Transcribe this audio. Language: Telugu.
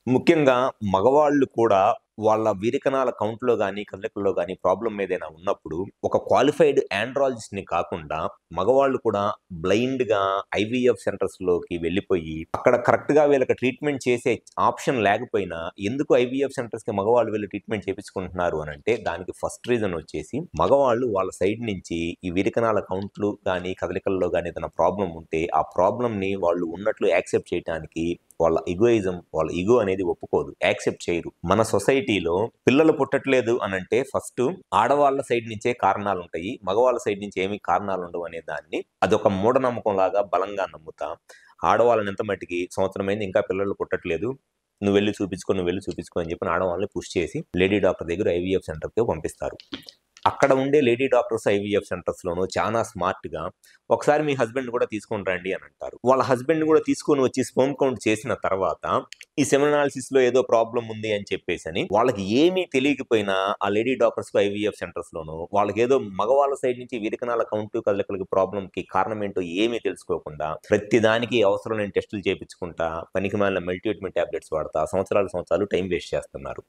ముఖ్యంగా మగవాళ్ళు కూడా వాళ్ళ వీరికణాల కౌంట్‌లో గాని, కదలికల్లో గాని ప్రాబ్లమ్ ఏదైనా ఉన్నప్పుడు, ఒక క్వాలిఫైడ్ ఆండ్రాలజిస్ట్‌ని కాకుండా, మగవాళ్ళు కూడా బ్లైండ్‌గా ఐవీఎఫ్ సెంటర్స్‌లోకి వెళ్ళిపోయి, అక్కడ కరెక్ట్‌గా వీళ్ళకి ట్రీట్మెంట్ చేసే ఆప్షన్ లేకపోయినా, ఎందుకు ఐవీఎఫ్ సెంటర్స్‌కి మగవాళ్ళు వెళ్లి ట్రీట్మెంట్ చేపించుకుంటున్నారు అనంటే, దానికి ఫస్ట్ రీజన్ వచ్చేసి, మగవాళ్ళు వాళ్ళ సైడ్ నుంచి ఈ వీరికణాల కౌంట్‌లు గాని, కదలికల్లో గాని ఏదైనా ప్రాబ్లమ్ ఉంటే, ఆ ప్రాబ్లమ్‌ని వాళ్ళు ఉన్నట్లు యాక్సెప్ట్ చేయటానికి వాళ్ళ ఇగోయిజం, వాళ్ళ ఇగో అనేది ఒప్పుకోదు. యాక్సెప్ట్ చేయరు. మన సొసైటీలో పిల్లలు పుట్టట్లేదు అనంటే ఫస్టు ఆడవాళ్ళ సైడ్ నుంచే కారణాలుంటాయి. మగవాళ్ళ సైడ్ నుంచి ఏమి కారణాలుండవు అనే దాన్ని అదొక మూఢనమ్మకంలాగా బలంగా నమ్ముతా, ఆడవాళ్ళని ఎంత మట్టికి సంవత్సరమైంది ఇంకా పిల్లలు పుట్టట్లేదు. నువ్వెళ్లి చూపించుకో, నువ్వెళ్లి చూపించుకో అని చెప్పి ఆడవాళ్ళని పుష్ చేసి లేడీ డాక్టర్ దగ్గర ఐవీఎఫ్ సెంటర్‌కి పంపిస్తారు. అక్కడ ఉండే లేడీ డాక్టర్స్ ఐవీఎఫ్ సెంటర్స్‌లోనూ చాలా స్మార్ట్‌గా ఒకసారి మీ హస్బెండ్‌ని కూడా తీసుకొని రండి అని అంటారు. వాళ్ళ హస్బెండ్‌ని కూడా తీసుకొని వచ్చి స్పెర్మ్ కౌంట్ చేసిన తర్వాత ఈ సెమినాలిసిస్‌లో ఏదో ప్రాబ్లమ్ ఉంది అని చెప్పేసని వాళ్ళకి ఏమీ తెలియకపోయినా ఆ లేడీ డాక్టర్స్‌కు ఐవీఎఫ్ సెంటర్స్‌లోనూ వాళ్ళకేదో మగవాళ్ళ సైడ్ నుంచి వీరికణాల కౌంట్ కదలికలకి ప్రాబ్లమ్‌కి కారణం ఏంటో ఏమీ తెలుసుకోకుండా ప్రతి దానికి అవసరం లేని టెస్టులు చేపించుకుంటా, పనికిమాలిన మల్టీవిటమిన్ టాబ్లెట్స్ వాడతా సంవత్సరాలు టైం వేస్ట్ చేస్తున్నారు.